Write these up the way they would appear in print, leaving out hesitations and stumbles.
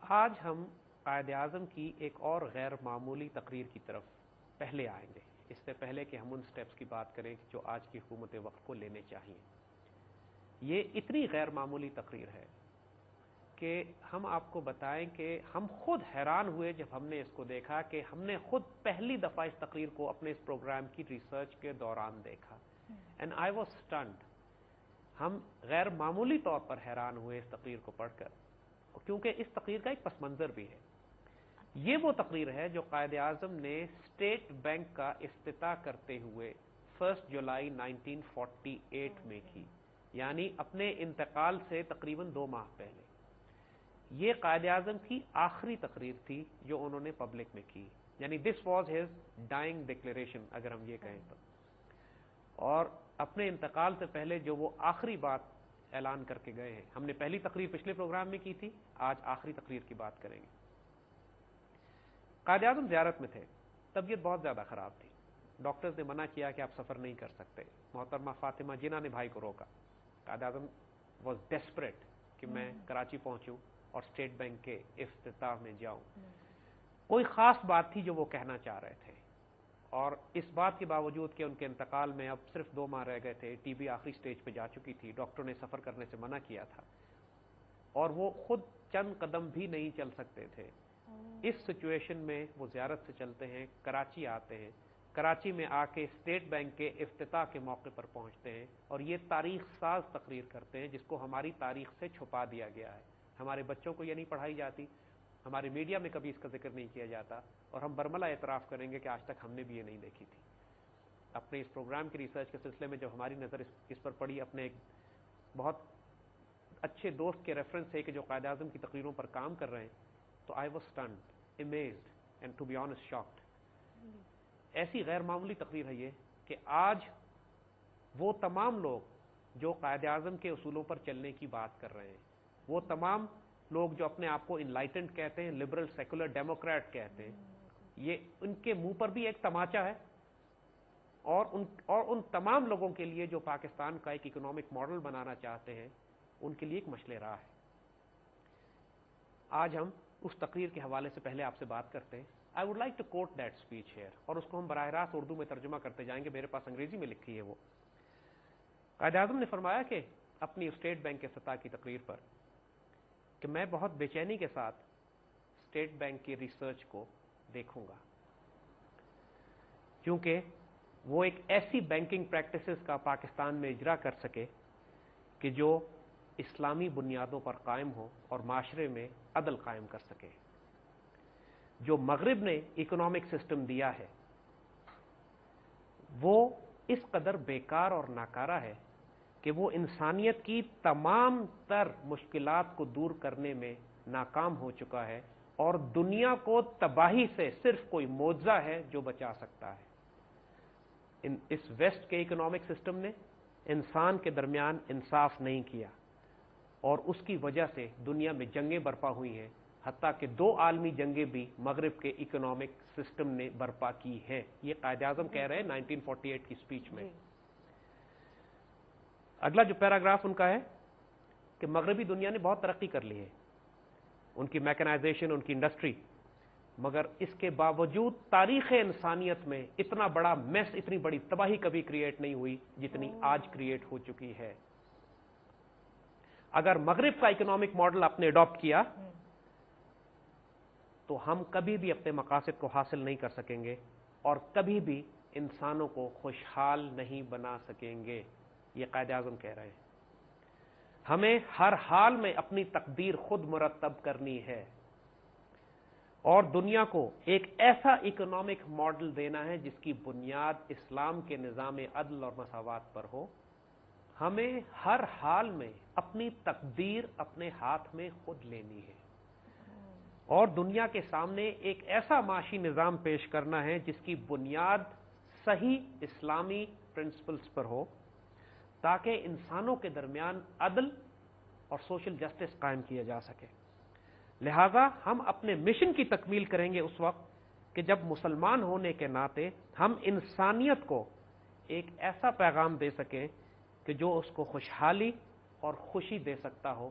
آج ہم قائد اعظم کی ایک اور غیر معمولی تقریر کی طرف پہلے آئیں گے، اس سے پہلے کہ ہم ان سٹیپس کی بات کریں جو آج کی حکومت وقت کو لینے چاہیے۔ یہ اتنی غیر معمولی تقریر ہے کہ ہم آپ کو بتائیں کہ ہم خود حیران ہوئے جب ہم نے اس کو دیکھا، کہ ہم نے خود پہلی دفعہ اس تقریر کو اپنے اس پروگرام کی ریسرچ کے دوران دیکھا، اینڈ آئی واز اسٹنڈ۔ ہم غیر معمولی طور پر حیران ہوئے اس تقریر کو پڑھ کر، کیونکہ اس تقریر کا ایک پس منظر بھی ہے۔ یہ وہ تقریر ہے جو قائد اعظم نے اسٹیٹ بینک کا افتتاح کرتے ہوئے 1 جولائی 1948 میں کی، یعنی اپنے انتقال سے تقریباً 2 ماہ پہلے۔ یہ قائد اعظم کی آخری تقریر تھی جو انہوں نے پبلک میں کی، یعنی this was his dying declaration اگر ہم یہ کہیں تو، اور اپنے انتقال سے پہلے جو وہ آخری بات اعلان کر کے گئے ہیں۔ ہم نے پہلی تقریر پچھلے پروگرام میں کی تھی، آج آخری تقریر کی بات کریں گے۔ قائد اعظم زیارت میں تھے، طبیعت بہت زیادہ خراب تھی، ڈاکٹرز نے منع کیا کہ آپ سفر نہیں کر سکتے۔ محترمہ فاطمہ جناح نے بھائی کو روکا۔ قائد اعظم واز ڈیسپریٹ کہ میں کراچی پہنچوں اور اسٹیٹ بینک کے افتتاح میں جاؤں۔ کوئی خاص بات تھی جو وہ کہنا چاہ رہے تھے، اور اس بات کے باوجود کہ ان کے انتقال میں اب صرف 2 ماہ رہ گئے تھے، ٹی بی آخری سٹیج پہ جا چکی تھی، ڈاکٹر نے سفر کرنے سے منع کیا تھا، اور وہ خود چند قدم بھی نہیں چل سکتے تھے۔ اس سچویشن میں وہ زیارت سے چلتے ہیں، کراچی آتے ہیں، کراچی میں آ کے اسٹیٹ بینک کے افتتاح کے موقع پر پہنچتے ہیں، اور یہ تاریخ ساز تقریر کرتے ہیں جس کو ہماری تاریخ سے چھپا دیا گیا ہے۔ ہمارے بچوں کو یہ نہیں پڑھائی جاتی، ہمارے میڈیا میں کبھی اس کا ذکر نہیں کیا جاتا، اور ہم برملا اعتراف کریں گے کہ آج تک ہم نے بھی یہ نہیں دیکھی تھی۔ اپنے اس پروگرام کی ریسرچ کے سلسلے میں جب ہماری نظر اس پر پڑی، اپنے ایک بہت اچھے دوست کے ریفرنس سے کہ جو قائد اعظم کی تقریروں پر کام کر رہے ہیں، تو I was stunned, amazed and to be honest shocked. ایسی غیر معمولی تقریر ہے یہ کہ آج وہ تمام لوگ جو قائد اعظم کے اصولوں پر چلنے کی بات کر رہے ہیں، وہ تمام لوگ جو اپنے آپ کو انلائٹنڈ کہتے ہیں، لبرل سیکولر ڈیموکریٹ کہتے ہیں، یہ ان کے منہ پر بھی ایک تماچا ہے، اور ان تمام لوگوں کے لیے جو پاکستان کا ایک اکنامک ماڈل بنانا چاہتے ہیں، ان کے لیے ایک مشعل راہ ہے۔ آج ہم اس تقریر کے حوالے سے پہلے آپ سے بات کرتے ہیں۔ I would like to quote that speech here، اور اس کو ہم براہ راست اردو میں ترجمہ کرتے جائیں گے، میرے پاس انگریزی میں لکھی ہے وہ۔ قائد اعظم نے فرمایا کہ اپنی اسٹیٹ بینک کے افتتاح کی تقریر پر کہ میں بہت بے چینی کے ساتھ اسٹیٹ بینک کی ریسرچ کو دیکھوں گا، کیونکہ وہ ایک ایسی بینکنگ پریکٹسز کا پاکستان میں اجرا کر سکے کہ جو اسلامی بنیادوں پر قائم ہو اور معاشرے میں عدل قائم کر سکے۔ جو مغرب نے اکنامک سسٹم دیا ہے وہ اس قدر بیکار اور ناکارہ ہے کہ وہ انسانیت کی تمام تر مشکلات کو دور کرنے میں ناکام ہو چکا ہے، اور دنیا کو تباہی سے صرف کوئی معجزہ ہے جو بچا سکتا ہے۔ اس ویسٹ کے اکنامک سسٹم نے انسان کے درمیان انصاف نہیں کیا، اور اس کی وجہ سے دنیا میں جنگیں برپا ہوئی ہیں، حتیٰ کہ 2 عالمی جنگیں بھی مغرب کے اکنامک سسٹم نے برپا کی ہیں۔ یہ قائد اعظم کہہ رہے ہیں 1948 کی سپیچ میں۔ اگلا جو پیراگراف ان کا ہے کہ مغربی دنیا نے بہت ترقی کر لی ہے، ان کی میکنائزیشن، ان کی انڈسٹری، مگر اس کے باوجود تاریخ انسانیت میں اتنا بڑا میس، اتنی بڑی تباہی کبھی کریٹ نہیں ہوئی جتنی آج کریٹ ہو چکی ہے۔ اگر مغرب کا اکنامک ماڈل آپ نے اڈاپٹ کیا تو ہم کبھی بھی اپنے مقاصد کو حاصل نہیں کر سکیں گے، اور کبھی بھی انسانوں کو خوشحال نہیں بنا سکیں گے۔ یہ قائد اعظم کہہ رہے ہیں۔ ہمیں ہر حال میں اپنی تقدیر خود مرتب کرنی ہے، اور دنیا کو ایک ایسا اکنامک ماڈل دینا ہے جس کی بنیاد اسلام کے نظام عدل اور مساوات پر ہو۔ ہمیں ہر حال میں اپنی تقدیر اپنے ہاتھ میں خود لینی ہے، اور دنیا کے سامنے ایک ایسا معاشی نظام پیش کرنا ہے جس کی بنیاد صحیح اسلامی پرنسپلز پر ہو، تاکہ انسانوں کے درمیان عدل اور سوشل جسٹس قائم کیا جا سکے۔ لہذا ہم اپنے مشن کی تکمیل کریں گے اس وقت کہ جب مسلمان ہونے کے ناطے ہم انسانیت کو ایک ایسا پیغام دے سکیں کہ جو اس کو خوشحالی اور خوشی دے سکتا ہو،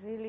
Really,